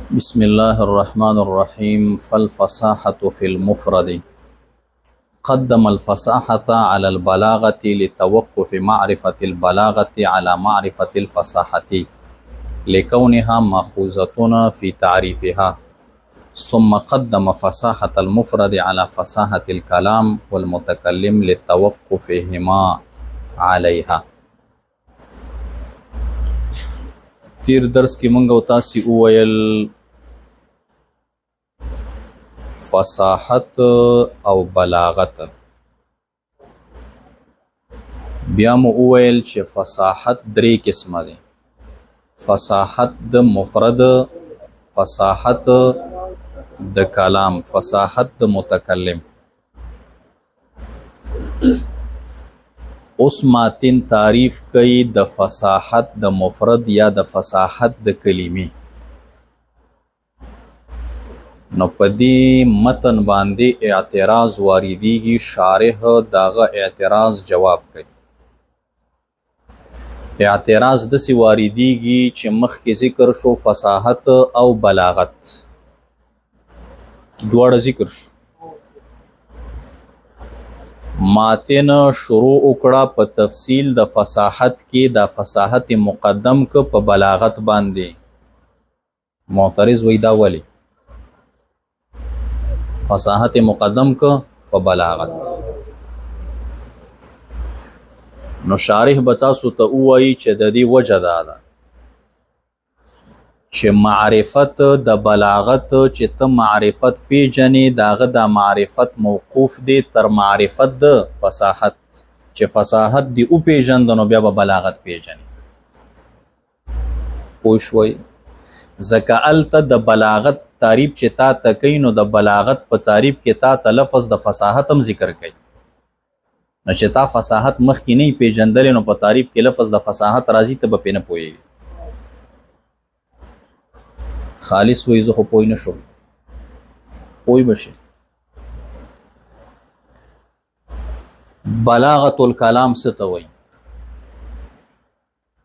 बिस्मिल्लाहिर्रहमानिर्रहीम। फ़ल-फ़साहतु फ़िल-मुफ़रद क़द्दमल फ़साहत अलल बलागति लितवक़्क़ुफ़ि मारिफ़तिल बलागति अला मारिफ़तिल फ़साहति लिकौनिहा मअख़ूज़तुन फ़ी तारीफ़िहा सुम्मा क़द्दम फ़साहतल मुफ़रद अला फ़साहतिल कलाम वल मुतकल्लिम लितवक़्क़ुफ़िहिमा अलैहा। तीर दर्स की मंग तासी उवयल फसाहत और बलागत। बिया मु उवयल चे फसाहत द्री किस्म दे। फसाहत द मुफरद, फसाहत द कलाम, फसाहत द मुतकल्लिम। उस मातिन तारीफ कई द फसाहत द मुफरद या द फसाहत द कलीमी। न पदी मतन बांदे एतराज वारिदीगी, शारिह दागा एतराज जवाब कई। एतराज दसी वारिदीगी चे मख के जिक्र शो फसाहत और बलागत द्वाड़ा जिक्र शो। मातिन शुरू उकड़ा प तफसील द फसाहत के, द फसाहत मुक़द्दम क प बलागत बांदे। मोतरिज वहीदा वाली फसाहत मुक़द्दम क प बलागत। नो शारिह बतासु त उवई चे ददी वजह दादा चे मारिफत द बलागत चे त मारिफत पेजने दाग दा मारिफत मौकूफ दे तर मारिफत द फसाहत। चे फसाहत दी उ पेजन दनो बिया बलागत पेजने पोशवई ज़का अलता द बलागत तारीफ चे ता तकई नो द बलागत प तारीफ के ता लफ्ज़ द फसाहत हम जिक्र कई। न चे ता फसाहत मख की नहीं पेजंदले नो प तारीफ के लफ्ज़ द फसाहत राजी तब पे न पोएगी। खालिस वही जो पोई न शो पोई बशे। बलागतुल कलाम से तवई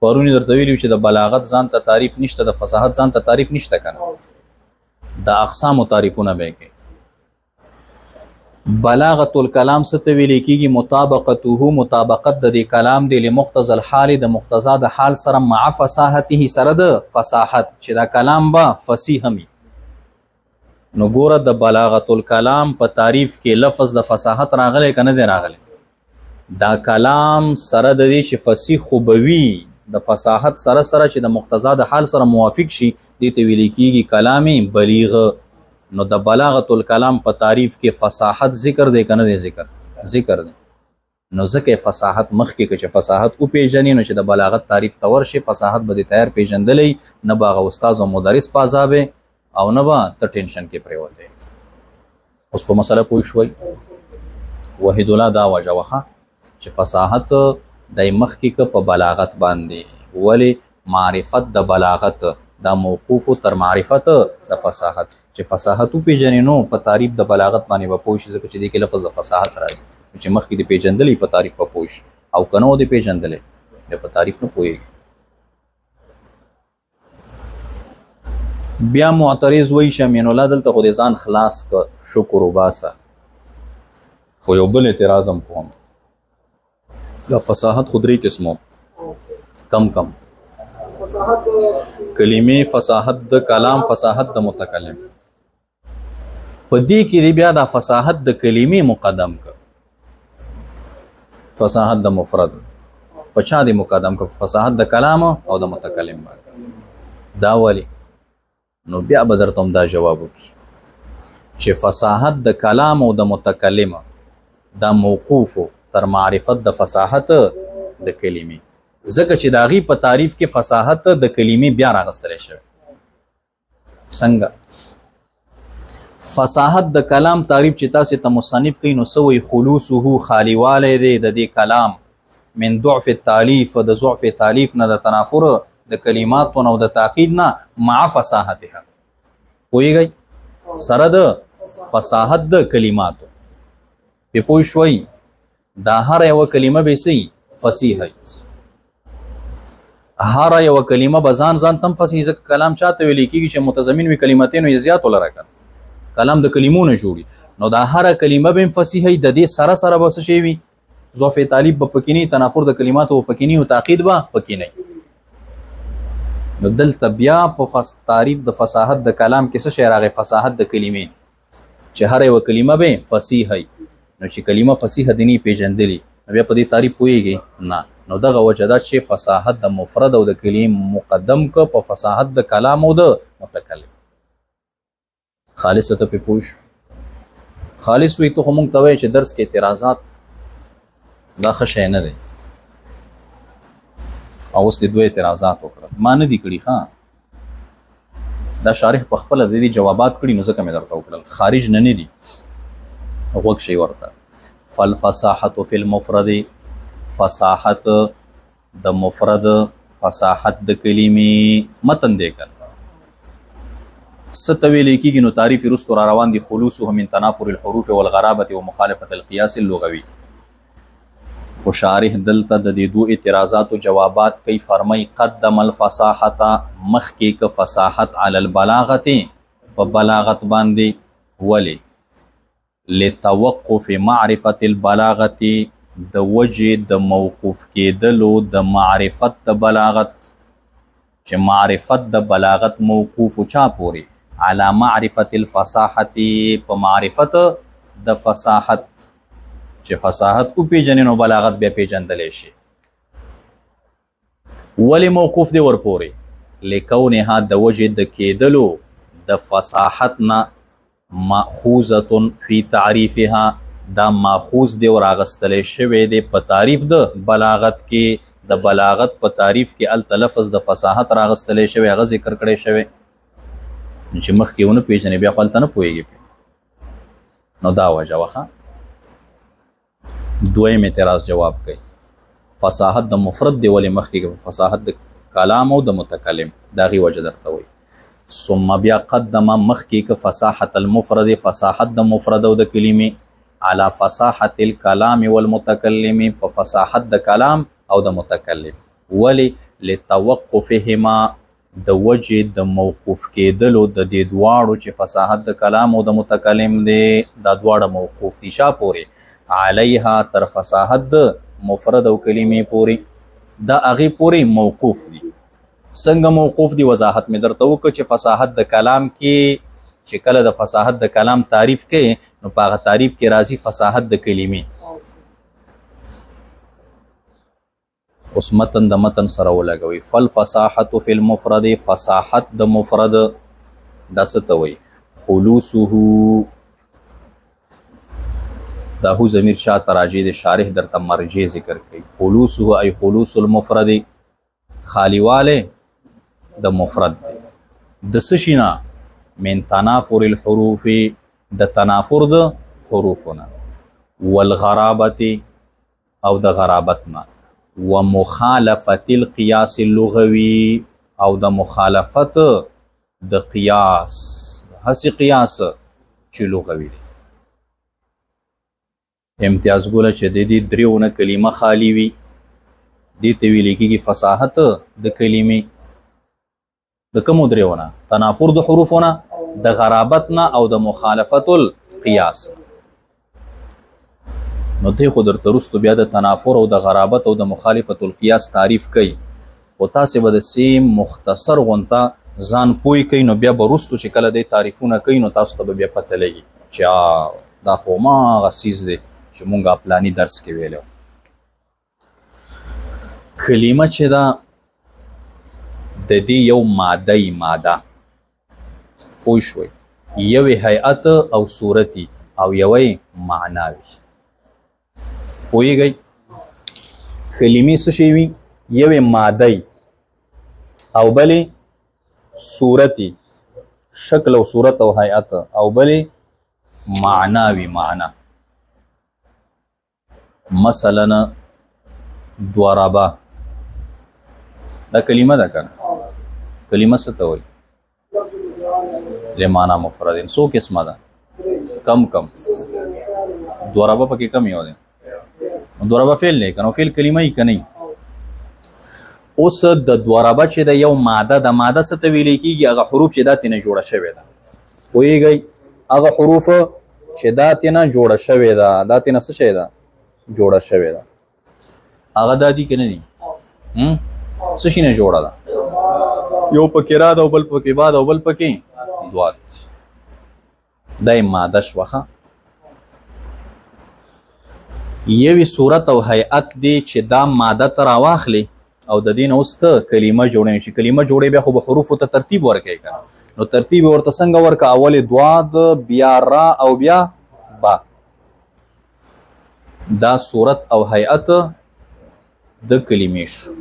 परुनी दर तवीली चे द बलागत जान ता तारीफ निश्ता, द फसाहत जान ता तारीफ निश्ता कना। द अक़साम तारीफुना बेके बलागतुल कलाम से तवीली की मुताबक़तुहु, मुताबक़त द कलाम दे मुक़्तज़ल हाल द मुक़्तज़ा द हाल सर मा फसाहतिही सर द फसाहत चे दा कलाम बा फसीहमी। नो गोरा द बलागतुल कलाम प तारीफ के लफ्ज़ द फसाहत रागले कने दे रागले। दा कलाम सर द दे चे फसीह खुबवी द फसाहत सर सर चे द मुक़्तज़ा द हाल सर मुवाफिक शी दी तवीली की कलामी बलीग। नो द बलागतुल कलाम प तारीफ के फसाहत जिक्र दे कने दे जिक्र दे। नो ज़के फसाहत मख के चे फसाहत उ पेजनी नो चे द बलागत तारीफ तवर शे फसाहत बदे तैयार पेजंदले न बागा उस्ताद और मुदरिस पाजाबे और न बा त टेंशन के प्रेवते। उस पर मसला पूछवई वहीदुल्ला दा वजह चे फसाहत द मख की प बलागत बांदे वले मारिफत द बलागत दा मौकूफ तर मारिफत द फसाहत। चे फसाहत पेजने नो प तारीफ द बलागत बाने ब पोश ज़के चे के लफ्ज़ द फसाहत राज चे मख की द पेजंदले प तारीफ प पोश औ कनो द पेजंदले प तारीफ न पोएगी। बिया मुअतरिज़ वही शमीनुल्लाह दलता खुद ज़ान खलास का शुक्र उबासा खो यो बल एतराज़म कोम द फसाहत खुदरी किस्मों कम कम कलीमे फसाहत द कलाम, फसाहत द मुतकल्लिम। पदी की बिया दा फसाहत द कलीमे मुक़द्दम का, फसाहत द मुफरद पछा द मुक़द्दम का, फसाहत द कलाम और द मुतकल्लिम दा वाली। नो बिया बदर तुम दा जवाब की चे फसाहत द कलाम और द मुतकल्लिम दा मौकूफ तर मारिफत द फसाहत द कलीमे। ज़के चे दागी प तारीफ के फसाहत द कलीमे बिया रागस्तले शे संगा फसाहत द कलाम तारीफ चिता से तमुसन्निफ कई नो सवई खुलूसुहु खाली वाले दे द दे कलाम मिन दुअफ़ तालीफ द ज़ुअफ़ तालीफ न द तनाफुर द कलिमात न द ताक़ीद न मा फसाहतिहा होई गई सर द फसाहत द कलिमात पे पोशवई दा हर एव कलिमा बेसी फसीह है। هر یو کلمه به ځان ځان تم فصیح ځکه کلام چاته ویل کېږي چې متضمن وي کلمتین یې زیات ولره کړه کلام د کلمونو جوړي نو دا هر کلمه به فصیح د دې سره سره به څه شي وي ضعف طالب به پکې نه تنافر د کلماتو پکې نه او تاقید به پکې نه نو دلته بیا په تعریف د فصاحت د کلام کې څه شی راغی فصاحت د کلمې چې هر یو کلمه به فصیح وي نو چې کلمه فصیح دیني پیژندلی بیا په دې تعریف پوهیږي نه نو دغه وجه دا چې فصاحت د مفرد او د کلیم مقدم که په فصاحت د کلام او د متکلم خالص ته په پوښ خالص وي ته موږ ته وایي چې درس کې اعتراضات دا ښه شی نه دی او اوس دوه اعتراضات وکړه ما نه دي کړي ښه دا شارح په خپله د دې جوابات کړي نو ځکه مې درته وکړل خارج نه دي غوږ شي ورته فالفصاحة في المفرد فصاحت د مفرد فصاحت د کلمې متن دی کړه ستویل کېږي نو تعریف رستو را روان دي خلوصه من تنافر الحروف والغرابة ومخالفة القياس اللغوي خو شارح دلته د دې دوه اعتراضات او جوابات کوي فرمای قدم الفصاحة مخکې ک فصاحت علی البلاغه په بلاغت باندې ولی لتوقف معرفة البلاغة د وجه د موقوف کېدلو د معرفت د بلاغت چې معرفت د بلاغت موقوف چا پورې على معرفة الفصاحة په معرفت د فصاحت چې فصاحت او پیژنې نو بلاغت بیا پیژندلی شي ولی موقوف دی ورپورې لکونها د وجه د کېدلو د فصاحت نه ماخوذة فی تعریفها دا ماخوذ دی او راغستلی شوی دی په تعریف د بلاغت کې د بلاغت په تعریف کې التلفظ د فصاحت راغستلی شوی هغه ذکر کړی شوی چې مخکې ونه پیژنې بیا خو هلته نه پوهېږي نو دا وجه وخه دویم اعتراض جواب کوي فصاحت د مفرد دی ولې مخکې فصاحت د کلام او د متکلم دا غي وجه درته وایي ثم بیا قدم مخکې که فصاحت المفرد فصاحت د مفرد او د کلمې على فصاحت الكلام والمتكلم په فصاحت د کلام او د متکلم ولی لتوقفهما د وجه د موقوف کېدلو د دې دواړو چې فصاحت د کلام او د متکلم دی دا دواړه موقوف دي شا پورې علیها تر فصاحت د مفرد او کلمې پورې دا هغې پورې موقوف دي څنګه موقوف دي وضاحت مې درته وکړه چې فصاحت د کلام کې چې کله د فصاحت د کلام تعریف کوي نو په هغه تعریف کې راځي فصاحت د کلمې اوس متن د متن سره ولګوي فالفصاحة فی المفرد فصاحت د مفرد دا څه ته وایي خلوصه دا هو ضمیر شاته راجع دی شارح درته مرجع ذکر کوي خلوصه ای خلوص المفرد خالیواله د مفرد دی د څه شي نه من تنافر الحروف د تنافر د حروفونه والغرابة او د غرابت نه ومخالفة القياس اللغوي او د مخالفت د قیاس هسې قیاس چې لغوي دی امتیاز ګوله چې د دې دریونه کلمه خالی وي دې ته ویل کېږي فصاحت د کلمې د کومو دریونه تنافر د حروفونه د غرابت نه او د مخالفت القیاس نو دی خو درته وروستو بیا د تنافر او د غرابت او د مخالفت القیاس تعریف کوي خو تاسې به د سیم مختصر غونته ځان پوی کوي نو بیا به وروستو چې کله دی تعریفونه کوي نو تاسو ته به بیا پته لګي چې دا خو هماغه څیز دی چې مونږ پلاني درس کې ویلی کلمه چې ده د دې یو ماده پوه شوئ یوې هیئت او صورتي او یوې معناوي پوهیږئ کلمې څه شی وي یوې ماده او بلې صورتي شکل او صورت او هیئت او بلې معناوي معنا مثلا ضربه دا کلمه ده کنه کلمه څه ته وایي لمعنى مفرد سو قسمه ده کم ضربه پکې کم یو ده ضربه فعل نه کنه فعل کلمه یې کنه اوس د ضربه چې د یو ماده د ماده څه ته ویل کېږي هغه حروف چې دا تینه جوړه شوې ده پوهېږئ هغه حروف چې دا تینه جوړه شوې ده دا تینه څه شی ده جوړه شوې ده هغه دا دي که نه دي څه شي نه جوړه ده یو پکې را ده او بل پکې با ده او بل پکې دوات دا یې ماده شوه ښه یوې صورت او هیئت دی چې دا ماده ته راواخلي او د دې نه اوس ته کلمه جوړوي چې کلمه جوړوي بیا خو به حروفو ته ترتیب ورکوي که نو ترتیب یې ورته څنګه ورکړه اول دواد بیا را او بیا با دا صورت او هیئت د کلمې شو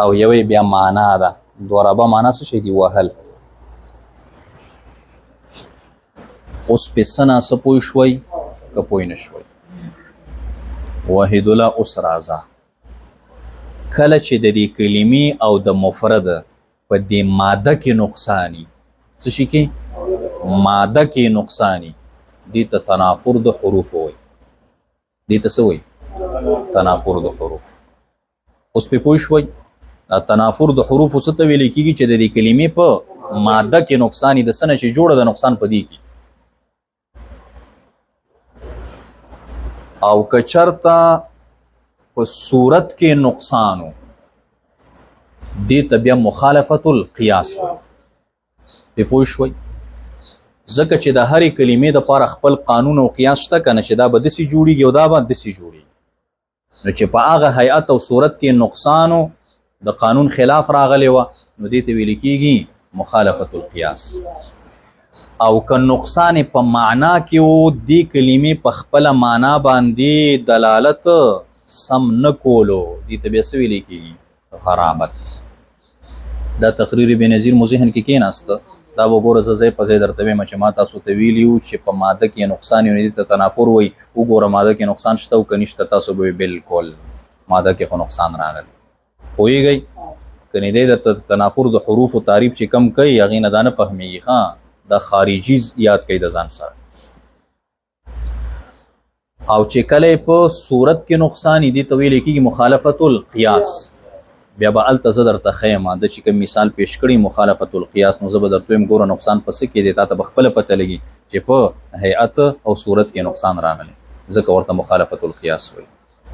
او یوې بیا معنا ده ضربه معنا څه شی دي وهل اوس په څه ناڅه پوه شوئ که پوه نه شوئ وحید الله اوس راځه کله چې د دې کلمې او د مفرد په دې ماده کې نقصانی څه شي کې ماده کې نقصانی دې ته تنافر د حروف وایي دې ته څه وایي تنافر د حروف اوس پې پوه شوئ دا تنافر د حروفو څه ته ویل کېږي چې د دې کلمې په ماده کې نقصانی د څه نه چې جوړه د نقصان په دې کې او که چرته په صورت کې نقصانو دې ته بیا مخالفت القیاس پې پوه شوئ ځکه چې د هرې کلمې دپاره خپل قانون او قیاس شته که نه چې دا به داسې جوړېږي او دا به داسې جوړېږي نو چې په هغه هیئت او صورت کې نقصانو د قانون خلاف راغلی وه نو دې ته ویل کېږي مخالفت القیاس او که نقصان په معنا کې و دې کلمې په خپله معنا باندې دلالت سم نه کولو دې ته بیا څه ویلی کېږي غرابت دا تقریر بېنظیر مو ذهن کې کېناسته دا به ګوره زه ځای په ځای درته وایم چې ما تاسو ته ویلي وو چې په ماده کې نقصان یو دې ته تنافر وایي وګوره ماده کې نقصان شته او که نشته تاسو به بالکل ماده کې خو نقصان راغلی پوهېږئ که نه دی درته تنافر د حروفو تعریف چې کم کوي هغې نه دا نه فهمیږي ښه دا خارجي یاد کوي د ځان سره او چې کله په صورت کې نقصان دي ته ویل کېږي مخالفت القیاس بیا به هلته زه درته ښیم د چې کوم مثال پیش کړي مخالفت القیاس نو زه به درته وایم ګوره نقصان په څه کې دی تا ته به خپله پته لګي چې په هیئت او صورت کې نقصان راغلی ځکه ورته مخالفت القیاس وایي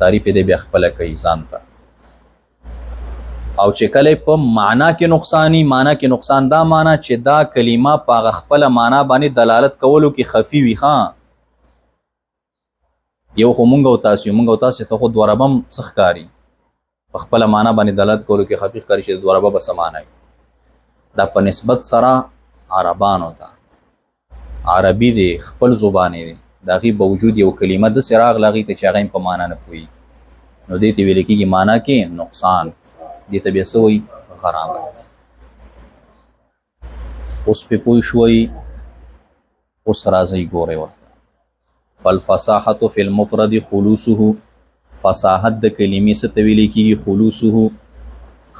تعریف یې دی بیا خپله کوي ځان ته او چې کله په معنا کې نقصانی معنا کې نقصان دا معنا چې دا کلمه په هغه خپله معنا باندې دلالت کولو کې خفي وي ښه یو خو مونږ او تاسو ته خو ضربه څه ښکاري په خپله معنا باندې دلالت کولو کې خفي ښکاري چې ضربه به څه معنا وي دا په نسبت سره عربانو ته عربي دی خپل زبان دی د هغې باوجود یو کلمه داسې راغله هغې ته چې هغه په معنا نه پوهېږي نو دې ته ویل کېږي معنا کې نقصان دې ته بیا څه وایي غرابت اوس پې پوه شوئ اوس راځئ ګورئ ورته فالفصاحة فی المفرد خلوصه فصاحت د کلمې څه ته ویلی کېږي خلوصه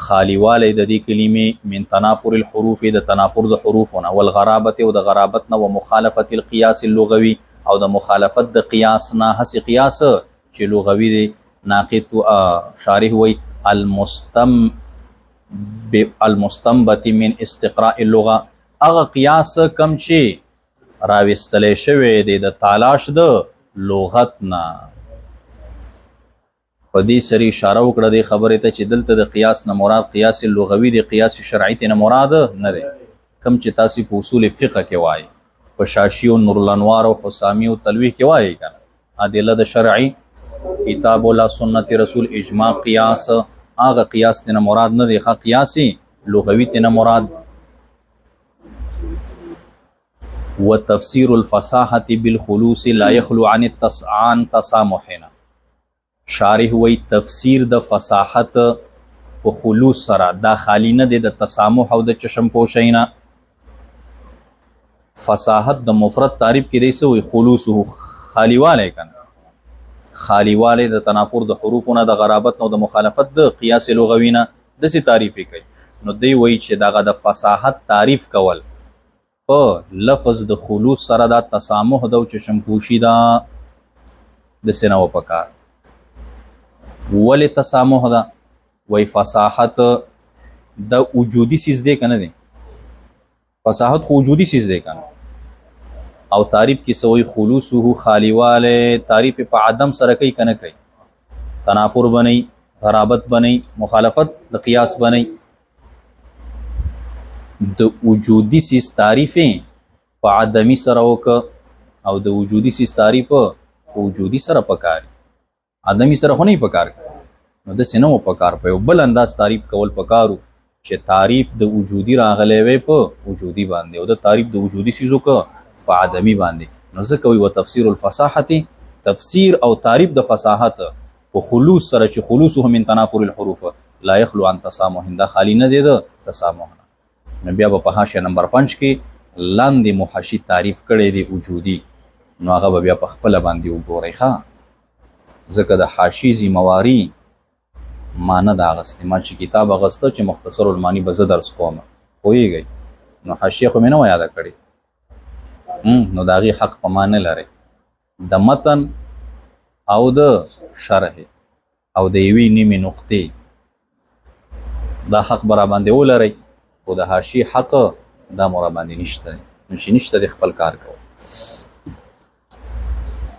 خالیوالی د دې کلمې من تنافر الحروف د تنافر د حروفو نه والغرابت او د غرابت نه ومخالفت القیاس اللغوي او د مخالفت د قیاس نه هسې قیاس چې لغوي دی ناقد شارح وایي المستنبت من استقراء اللغه هغه قیاس کم چې راوستلی شوی دی د تالاش د لغت نه په دې سره اشاره وکړه دې خبرې ته چې دلته د قیاس نه مراد قیاس لغوي دی قیاس شرعي ته نه مراد نه دی کم چې تاسې په اصول فقه کې وایي په شاشي او نور الانوار او حسامي او تلویح کې وایي که نه ادله د شرعي کتاب الله سنت رسول اجماع قیاس هغه قیاس ته نه مراد نه دی ښه قیاسي لغوي ته نه مراد وتفسير الفصاحة بالخلوص لا يخلو عن تسامحنا شارح وی تفسیر د فصاحت په خلوص سره دا خالی نه دی د تسامح او د چشم پوشینا فصاحت د مفرد تعریف کې دی څه وی خلوصه خالیوالی کنه خالیوالی د تنافر د حروفونه د غرابت نو د مخالفت د قیاس لغوي نه داسې تعریف کوي نو دی وی چې دغه د فصاحت تعریف کول په لفظ د خلوص سره دا تسامح د چشم پوشی دا د سینو پکار ولې تسامح ده وای فصاحت د وجودي سیز دی کنه دی فصاحت خو وجودي سیز دی کنه او تعریف کې سوی خلوصه خالیواله تعریف په عدم سره کوي کنه کوي تنافر بنئ غرابت بنئ مخالفت د قیاس بنئ د وجودي سیز تعریف په عدمي سره وک او د وجودي سیز تعریف په وجودي سره پکاري عدمي سره خو نه پکار نو د سينو پکار په بل انداز تعریف کول پکارو چې تعریف د وجودي راغلی وي په وجودي باندې او د تعریف د وجودي سيزو کو په عدمي باندې نو ځکه وي وتفسير الفصاحه تفسیر او تعریف د فصاحت په خلوص سره چې خلوصه من تنافر الحروف لا يخلو عن تسامح دا خالی نه دی د تسامح نه بیا په حاشیه نمبر 5 کې لاندې محشی تعریف کړي دی وجودي نو هغه بیا په خپل باندې وګورئ ښا ځکه د حاشی ذمہواری معنی دا غسته ما چې کتاب غسته چې مختصر المانی به زه درس کوم پوهیږئ نو حاشیه خو مې نه یاد کړی نو دا غي حق په معنی لري د متن او د شرح او د یوې نیمې نقطې دا حق برا باندې ولري او د حاشیه حق دا مور باندې نشته نو چې نشته د خپل کار کوي